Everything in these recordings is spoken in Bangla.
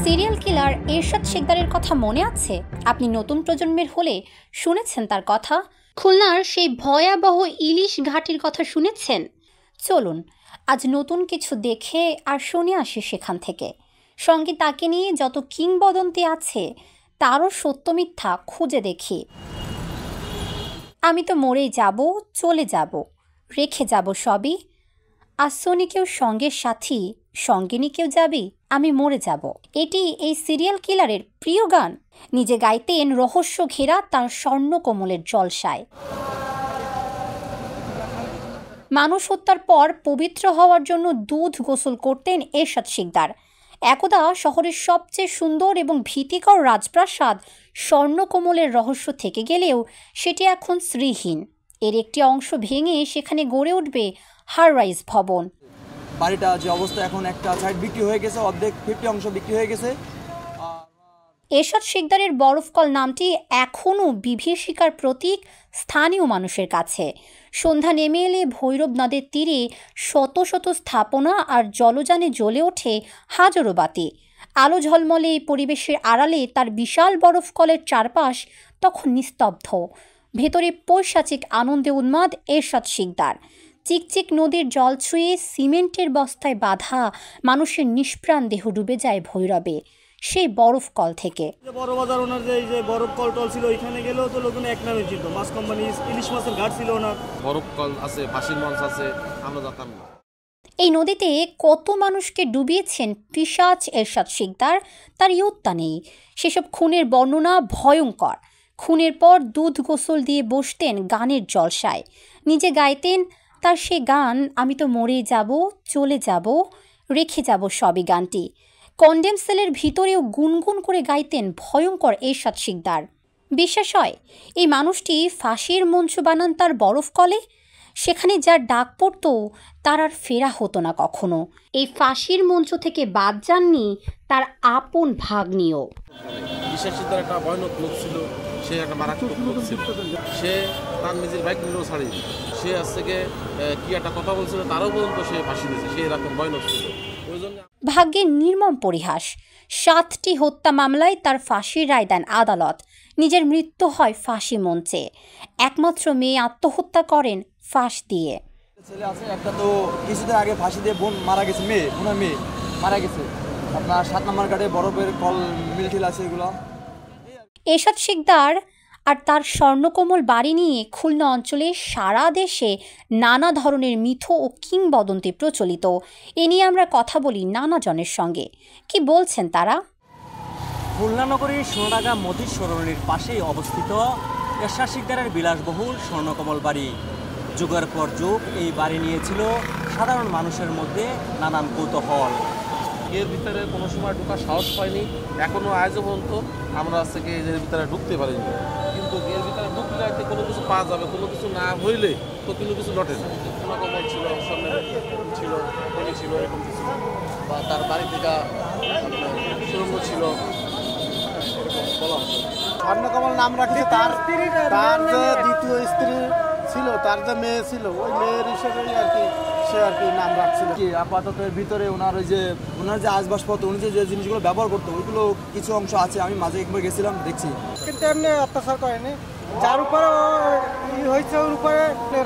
সিরিয়াল কিলার এরশাদ শিকদারের কথা মনে আছে? আপনি নতুন প্রজন্মের হলে শুনেছেন তার কথা। খুলনার সেই ভয়াবহ ইলিশ ঘাটির কথা শুনেছেন। চলুন আজ নতুন কিছু দেখে আর শুনে আসি সেখান থেকে। সঙ্গে তাকে নিয়ে যত কিংবদন্তি আছে তারও সত্য মিথ্যা খুঁজে দেখি। আমি তো মরেই যাব, চলে যাব, রেখে যাব সবই। আসনি কেউ সঙ্গের সাথী, সঙ্গিনী কেউ যাবি, আমি মরে যাব। এটি এই সিরিয়াল কিলারের প্রিয় গান। নিজে গাইতেন রহস্য ঘেরা তার স্বর্ণকমলের জলসায়। মানুষ হত্যার পর পবিত্র হওয়ার জন্য দুধ গোসল করতেন এরশাদ শিকদার। একদা শহরের সবচেয়ে সুন্দর এবং ভীতিকর রাজপ্রাসাদ স্বর্ণকমলের রহস্য থেকে গেলেও সেটি এখন শ্রীহীন। এর একটি অংশ ভেঙে সেখানে গড়ে উঠবে হাইরাইজ ভবন। বাড়িটা যে অবস্থা, এখন একটা সাইড বিক্রি হয়ে গেছে, অর্ধেক 50 অংশ বিক্রি হয়ে গেছে। এরশাদ শিকদারের বরফকল নামটি এখনও বিভীষিকার প্রতীক স্থানীয় মানুষের কাছে। সন্ধ্যা নেমে এলে ভৈরব নদের তীরে শত শত স্থাপনা আর জলযানে জ্বলে ওঠে হাজারো বাতি। আলো ঝলমলে এই পরিবেশের আড়ালে তার বিশাল বরফকলের চারপাশ তখন নিস্তব্ধ। ভেতরে পৈশাচিক আনন্দে উন্মাদ এরশাদ শিকদার। চিকচিক নদীর জল ছুঁয়ে সিমেন্টের বস্তায় বাঁধা মানুষের নিষ্প্রাণ দেহ ডুবে যায় ভৈরবে সেই বরফ কল থেকে। বড় বাজার ওনার যে বরফ কল টল ছিল, ওইখানে গেলেও তো লোকজন এক নামে চিনত। মাছ কোম্পানি, ইলিশ মাছের ঘাট ছিল ওনার। বরফ কল আছে, ফাঁসির মঞ্চ আছে, আমরা জানতাম না। এই নদীতে কত মানুষকে ডুবিয়েছেন পিশাচ এরশাদ শিকদার তার ইয়ত্তা নেই। সেসব খুনের বর্ণনা ভয়ঙ্কর। খুনের পর দুধ গোসল দিয়ে বসতেন গানের জলসায়। নিজে গাইতেন তার সে গান, আমি তো মরেই যাব, চলে যাব, রেখে যাব সবই গানটি। কন্ডেম সেলের ভিতরেও গুনগুন করে গাইতেন ভয়ঙ্কর এরশাদ শিকদার। বিশ্বাস হয় এই মানুষটি ফাঁসির মঞ্চ বানান তার বরফ কলে। সেখানে যার ডাক পড়ত তার আর ফেরা হতো না কখনো। এই ফাঁসির মঞ্চ থেকে বাদ যাননি তার আপন ভাগ্নিও। এরশাদ শিকদার একটা ভয়ানক লোক ছিল, সে একটা মারাত্মক লোক ছিল। সে তার নিজের বাইক নিলেও ছাড়েনি। সে আজ থেকে কি একটা কথা বলছিল তারও পর্যন্ত সে ফাঁসি দিয়েছে। সে এরকম ভয়ানক ছিল। ভাগ্যের নির্মম পরিহাস। 7টি হত্যা মামলায় তার ফাঁসির রায় দেন আদালত। নিজের মৃত্যু হয় ফাঁসি মঞ্চে। একমাত্র মেয়ে আত্মহত্যা করেন ফাঁস দিয়ে। ছেলে আছে একটা, তো কিছুদিন আগে ফাঁসি দিয়ে বোন মারা গেছে, ওনার মেয়ে মারা গেছে। আপনার 7 নম্বর ঘাটে বরফের কল মিলটিল আছে এগুলো। এরশাদ শিকদার আর তার স্বর্ণকমল বাড়ি নিয়ে খুলনা অঞ্চলে সারা দেশে নানা ধরনের মিথ ও কিংবদন্তি প্রচলিত। এ নিয়ে আমরা কথা বলি নানা জনের সঙ্গে। কি বলছেন তারা? খুলনা নগরীর সোনাডাঙ্গা মতির সরণির পাশেই অবস্থিত এরশাদ শিকদারের বিলাসবহুল স্বর্ণকমল বাড়ি। যুগের পর যুগ এই বাড়ি নিয়েছিল সাধারণ মানুষের মধ্যে নানান কৌতূহল। এর ভিতরে কোনো সময় ঢোকার সাহস পাইনি। এখনও আজও পর্যন্ত আমরা থেকে এর ভিতরে ঢুকতে পারিনি। কিন্তু এর ভিতরে ঢুকতে যাইতে কোনো কিছু পাওয়া যাবে, কোনো কিছু না হইলে তো কোনো কিছু লটে না। সোনাকমল ছিল, স্বর্ণের ছিল, খনি ছিল, এরকম কিছু, বা তার বাড়ি থেকে সুরঙ্গ ছিল, এরকম বলা হতো। স্বর্ণকমল নাম রাখছে তার যে দ্বিতীয় স্ত্রী ছিল, তার যে মেয়ে ছিল, ওই মেয়ের হিসেবেই আর কি সে আর কি নাম রাখছিল। কি আপাতত এর ভিতরে ওনার যে আসবাবপত্র, উনি যে জিনিসগুলো ব্যবহার করতো ওইগুলো কিছু অংশ আছে। আমি মাঝে একবার গেছিলাম, দেখছি। কিন্তু এমনি অত্যাচার করেনি। যার উপরে হয়েছে ওর উপরে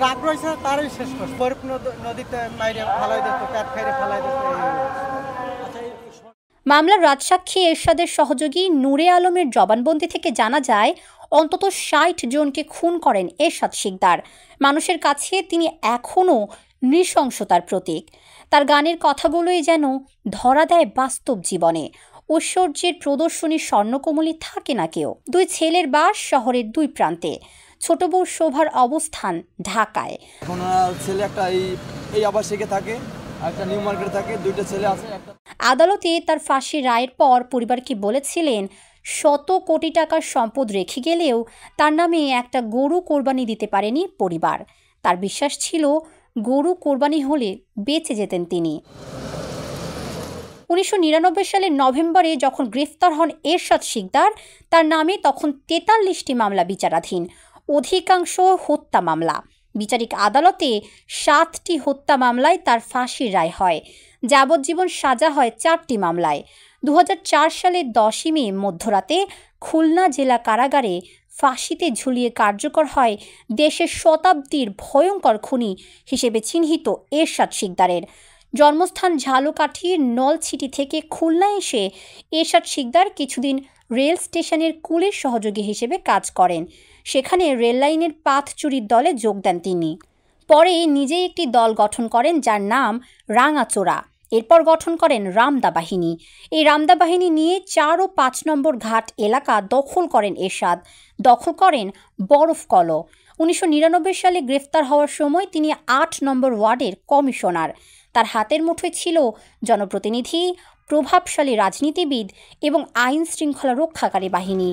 রাগ রয়েছে তারই শেষ করছে। বরফ নদীতে মাইরে ফালাই দিত, প্যাট খাইরে ফালাই দিত। মামলার রাজসাক্ষী এরশাদের সহযোগী নূরে আলমের জবানবন্দি থেকে জানা যায় অন্তত 60 জনকে খুন করেন এরশাদ শিকদার। মানুষের কাছে তিনি এখনও নৃশংসতার প্রতীক। তার গানের কথাগুলোই যেন ধরা দেয় বাস্তব জীবনে। ঐশ্বর্যের প্রদর্শনী স্বর্ণকমলী থাকে না কেউ। 2 ছেলের বাস শহরের 2 প্রান্তে। ছোট বউ শোভার অবস্থান ঢাকায়। এখন ছেলে একটা এই আবার শিখে থাকে, একটা নিউ মার্কেটে থাকে, 2টা ছেলে আছে। আদালতে তার ফাঁসির রায়ের পর পরিবারকে বলেছিলেন শত কোটি টাকার সম্পদ রেখে গেলেও তার নামে একটা গরু কোরবানি দিতে পারেনি পরিবার। তার বিশ্বাস ছিল গরু কোরবানি হলে বেঁচে যেতেন তিনি। 1999 সালের নভেম্বরে যখন গ্রেফতার হন এরশাদ শিকদার, তার নামে তখন 43টি মামলা বিচারাধীন, অধিকাংশ হত্যা মামলা। বিচারিক আদালতে 7টি হত্যা মামলায় তার ফাঁসির রায় হয়। যাবজ্জীবন সাজা হয় 4টি মামলায়। 2004 সালের 10ই মে মধ্যরাতে খুলনা জেলা কারাগারে ফাঁসিতে ঝুলিয়ে কার্যকর হয় দেশের শতাব্দীর ভয়ঙ্কর খুনি হিসেবে চিহ্নিত এরশাদ শিকদারের। জন্মস্থান ঝালকাঠির নলছিটি থেকে খুলনায় এসে এরশাদ শিকদার কিছুদিন রেল স্টেশনের কুলির সহযোগী হিসেবে কাজ করেন। সেখানে রেললাইনের পাথ চুরির দলে যোগ দেন তিনি। পরে নিজেই একটি দল গঠন করেন যার নাম রাঙাচোরা। এরপর গঠন করেন রামদা বাহিনী। এই রামদা বাহিনী নিয়ে 4 ও 5 নম্বর ঘাট এলাকা দখল করেন এরশাদ। দখল করেন বরফকল। 1999 সালে গ্রেফতার হওয়ার সময় তিনি 8 নম্বর ওয়ার্ডের কমিশনার। তার হাতের মুঠোয় ছিল জনপ্রতিনিধি, প্রভাবশালী রাজনীতিবিদ এবং আইন শৃঙ্খলা রক্ষাকারী বাহিনী।